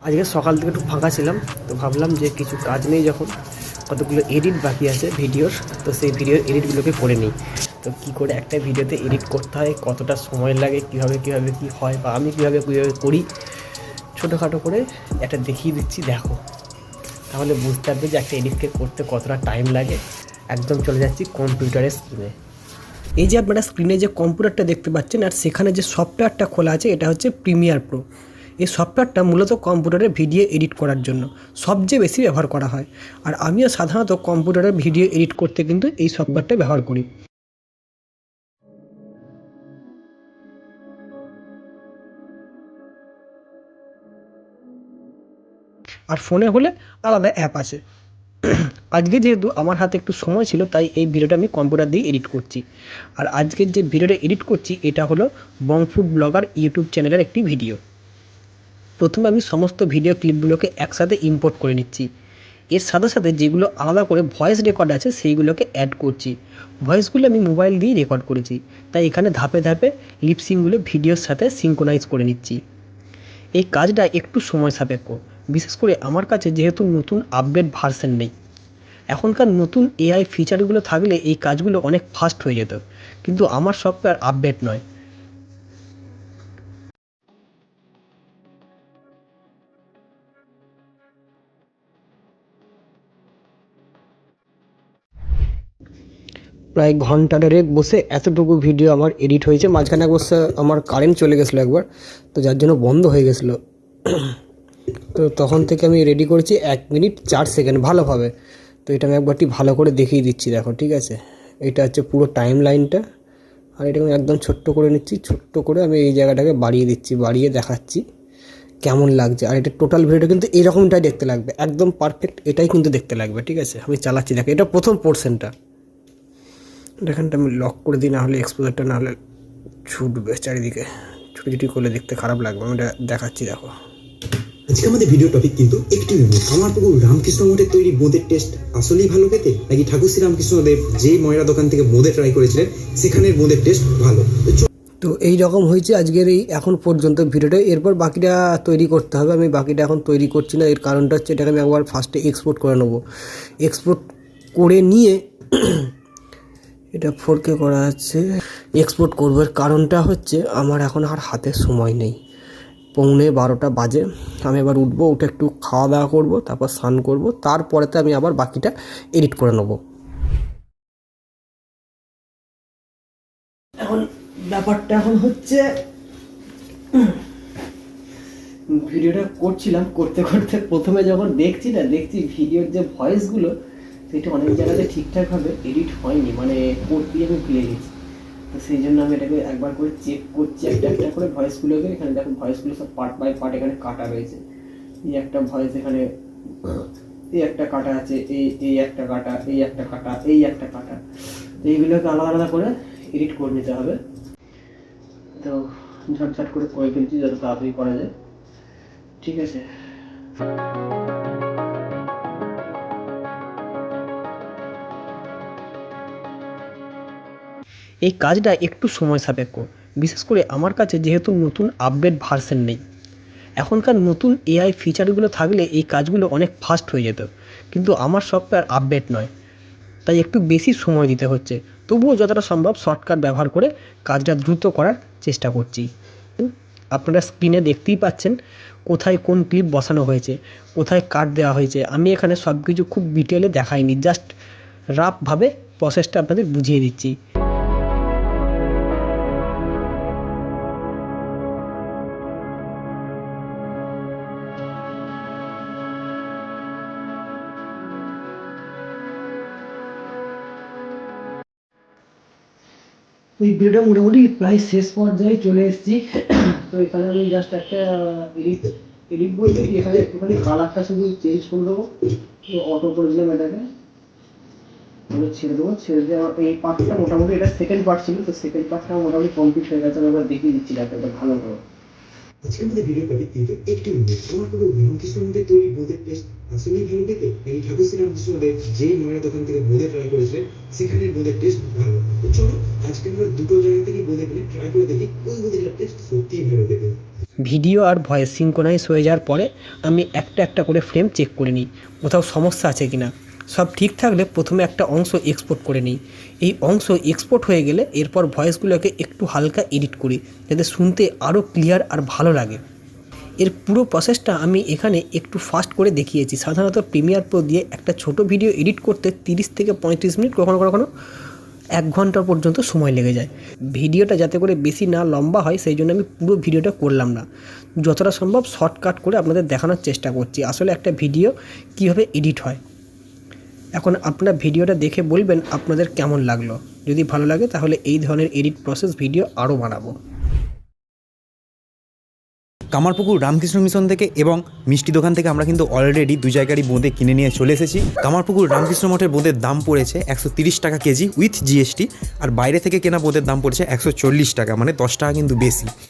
আজকে সকাল থেকে একটু ফাঁকা ছিলাম, তো ভাবলাম যে কিছু কাজ নেই যখন, কতগুলো এডিট বাকি আছে ভিডিওর, তো সেই ভিডিওর এডিটগুলোকে করে নিই। তো কী করে একটা ভিডিওতে এডিট করতে হয়, কতটা সময় লাগে, কীভাবে কী হয়, বা আমি কীভাবে করি, ছোটোখাটো করে একটা দেখিয়ে দিচ্ছি, দেখো। তাহলে বুঝতে পারবে যে একটা এডিটকে করতে কতটা টাইম লাগে। একদম চলে যাচ্ছি কম্পিউটারের স্ক্রিনে। এই যে আপনারা স্ক্রিনে যে কম্পিউটারটা দেখতে পাচ্ছেন, আর সেখানে যে সফটওয়্যারটা খোলা আছে, এটা হচ্ছে প্রিমিয়ার প্রো। এই সফটওয়্যারটা মূলত কম্পিউটারে ভিডিও এডিট করার জন্য সবচেয়ে বেশি ব্যবহার করা হয়। আর আমিও সাধারণত কম্পিউটারে ভিডিও এডিট করতে কিন্তু এই সফটওয়্যারটা ব্যবহার করি। আর ফোনে হলে আলাদা অ্যাপ আছে। আজকে যেহেতু আমার হাতে একটু সময় ছিল, তাই এই ভিডিওটা আমি কম্পিউটার দিয়ে এডিট করছি। আর আজকের যে ভিডিওটা এডিট করছি, এটা হলো বংফুড ব্লগার ইউটিউব চ্যানেলের একটি ভিডিও। প্রথমে আমি সমস্ত ভিডিও ক্লিপগুলোকে একসাথে ইম্পোর্ট করে নিচ্ছি। এর সাথে সাথে যেগুলো আলাদা করে ভয়েস রেকর্ড আছে সেইগুলোকে অ্যাড করছি। ভয়েসগুলো আমি মোবাইল দিয়েই রেকর্ড করেছি, তাই এখানে ধাপে ধাপে লিপসিংগুলো ভিডিওর সাথে সিঙ্ক্রোনাইজ করে নিচ্ছি। এই কাজটা একটু সময় সাপেক্ষ, বিশেষ করে আমার কাছে যেহেতু নতুন আপডেট ভার্সন নেই। এখনকার নতুন এআই ফিচারগুলো থাকলে এই কাজগুলো অনেক ফাস্ট হয়ে যেত, কিন্তু আমার সফটওয়্যার আপডেট নয়। প্রায় ঘন্টা দেড়েক বসে এতটুকু ভিডিও আমার এডিট হয়েছে। মাঝখানে অবশ্য আমার কারেন্ট চলে গেছিলো একবার, তো যার জন্য বন্ধ হয়ে গেছিলো। তো তখন থেকে আমি রেডি করেছি 1 মিনিট 4 সেকেন্ড ভালোভাবে। তো এটা আমি একবারটি ভালো করে দেখিয়ে দিচ্ছি, দেখো, ঠিক আছে। এটা হচ্ছে পুরো টাইম লাইনটা, আর এটা আমি একদম ছোট্ট করে নিচ্ছি। ছোট্ট করে আমি এই জায়গাটাকে বাড়িয়ে দিচ্ছি, বাড়িয়ে দেখাচ্ছি কেমন লাগছে। আর এটা টোটাল ভিডিওটা কিন্তু এরকমটাই দেখতে লাগবে, একদম পারফেক্ট এটাই কিন্তু দেখতে লাগবে, ঠিক আছে। আমি চালাচ্ছি, দেখো, এটা প্রথম পোর্শনটা। এখানটা আমি লক করে দিই, না হলে এক্সপোজারটা না হলে ছুটবে চারিদিকে। ছুটি করলে দেখতে খারাপ লাগবে। আমি এটা দেখাচ্ছি, দেখো। আজকে আমাদের ভিডিও টপিক কিন্তু একটু ইউনিক। আমার প্রভু রামকৃষ্ণ মঠের তৈরি বোঁদের টেস্ট আসলেই ভালো খেতে, নাকি ঠাকুর শ্রী রামকৃষ্ণদেব যে ময়রা দোকান থেকে বোঁদে ট্রাই করেছিলেন সেখানের বোঁদের টেস্ট ভালো? তো এই রকম হয়েছে আজকের এই এখন পর্যন্ত ভিডিওটা। এরপর বাকিটা তৈরি করতে হবে। আমি বাকিটা এখন তৈরি করছি না, এর কারণটা হচ্ছে এটাকে আমি একবার ফার্স্টে এক্সপোর্ট করে নেবো। এক্সপোর্ট করে নিয়ে এটা 4K করা আছে, এক্সপোর্ট করবো। এর কারণটা হচ্ছে আমার এখন আর হাতে সময় নেই। 11:15 বাজে। আমি এবার উঠবো, উঠে একটু খাওয়া দাওয়া করবো, তারপর স্নান করবো, তারপরেতে আমি আবার বাকিটা এডিট করে নেবো। এখন ব্যাপারটা এখন হচ্ছে, ভিডিওটা করছিলাম, করতে করতে প্রথমে যখন দেখছি ভিডিওর যে ভয়েসগুলো, সেটা অনেক জায়গাতে ঠিকঠাকভাবে এডিট হয়নি, মানে করতে আমি ভুলে গেছি। তো সেই জন্য আমি এটাকে একবার করে চেক করছি, একটা একটা করে ভয়েসগুলোকে। এখানে দেখো ভয়েসগুলো সব পার্ট বাই পার্ট এখানে কাটা রয়েছে। এই একটা ভয়েস এখানে, এই একটা কাটা আছে, এই একটা কাটা, এই একটা কাটা, এই একটা কাটা। তো এইগুলোকে আলাদা আলাদা করে এডিট করে নিতে হবে। তো ঝটঝট করে ফেলছি যত তাড়াতাড়ি করা যায়, ঠিক আছে। এই কাজটা একটু সময় সাপেক্ষ, বিশেষ করে আমার কাছে যেহেতু নতুন আপডেট ভার্সন নেই। এখনকার নতুন এআই ফিচারগুলো থাকলে এই কাজগুলো অনেক ফাস্ট হয়ে যেত, কিন্তু আমার সফটওয়্যার আপডেট নয়, তাই একটু বেশি সময় দিতে হচ্ছে। তবুও যতটা সম্ভব শর্টকাট ব্যবহার করে কাজটা দ্রুত করার চেষ্টা করছি। আপনারা স্ক্রিনে দেখতেই পাচ্ছেন কোথায় কোন ক্লিপ বসানো হয়েছে, কোথায় কাট দেওয়া হয়েছে। আমি এখানে সব কিছু খুব ডিটেলে দেখাইনি, জাস্ট রাফভাবে প্রসেসটা আপনাদের বুঝিয়ে দিচ্ছি। ওই ভিডিওটা মোটামুটি প্রায় শেষ পর্যায়ে চলে এসেছি। তো এখানে আমি জাস্ট একটা এডিট এডিট বলতে কি, এখানে একটুখানি কালারটা শুধু চেঞ্জ করে দেবো। অটো করে দিলাম, এটাকে ছেড়ে দেবো। ছেড়ে দিয়ে আমার এই পার্টটা মোটামুটি, এটা সেকেন্ড পার্ট ছিল, তো সেকেন্ড পার্টটা মোটামুটি কমপ্লিট হয়ে গেছে। আমি এবার দেখিয়ে দিচ্ছি একটা ভালো করে। আজকে আমাদের ভিডিও টপিক কিন্তু একটু ইউনিক। আমার প্রভু রামকৃষ্ণ মঠের তৈরি বোঁদের টেস্ট আসলেই ভালো খেতে, নাকি ঠাকুর শ্রী রামকৃষ্ণদেব যে ময়রা দোকান থেকে বোঁদে ট্রাই করেছিলেন সেখানের বোঁদের টেস্ট ভালো? তো চলো আজকে আমরা দুটো জায়গা থেকে বোঁদে ট্রাই করে দেখি কোন বোঁদের টেস্ট সত্যিই ভালো খেতে। ভিডিও আর ভয়েস সিঙ্ক্রোনাইজ হয়ে যাওয়ার পরে আমি একটা একটা করে ফ্রেম চেক করে নিই, কোথাও সমস্যা আছে কি না। সব ঠিক থাকলে প্রথমে একটা অংশ এক্সপোর্ট করে নিই। এই অংশ এক্সপোর্ট হয়ে গেলে এরপর ভয়েসগুলোকে একটু হালকা এডিট করি, যাতে শুনতে আরও ক্লিয়ার আর ভালো লাগে। এর পুরো প্রসেসটা আমি এখানে একটু ফাস্ট করে দেখিয়েছি। সাধারণত প্রিমিয়ার প্রো দিয়ে একটা ছোট ভিডিও এডিট করতে 30 থেকে 35 মিনিট, কখনো কখনো 1 ঘন্টা পর্যন্ত সময় লেগে যায়। ভিডিওটা যাতে করে বেশি না লম্বা হয় সেই জন্য আমি পুরো ভিডিওটা করলাম না, যতটা সম্ভব শর্টকাট করে আপনাদের দেখানোর চেষ্টা করছি আসলে একটা ভিডিও কীভাবে এডিট হয়। এখন আপনারা ভিডিওটা দেখে বলবেন আপনাদের কেমন লাগলো। যদি ভালো লাগে তাহলে এই ধরনের এডিট প্রসেস ভিডিও আরও বানাবো। কামারপুকুর রামকৃষ্ণ মিশন থেকে এবং মিষ্টি দোকান থেকে আমরা কিন্তু অলরেডি 2 জায়গারই বোঁদে কিনে নিয়ে চলে এসেছি। কামারপুকুর রামকৃষ্ণ মঠের বোঁদের দাম পড়েছে 130 টাকা কেজি উইথ জিএসটি, আর বাইরে থেকে কেনা বোঁদের দাম পড়েছে 140 টাকা, মানে 10 টাকা কিন্তু বেশি।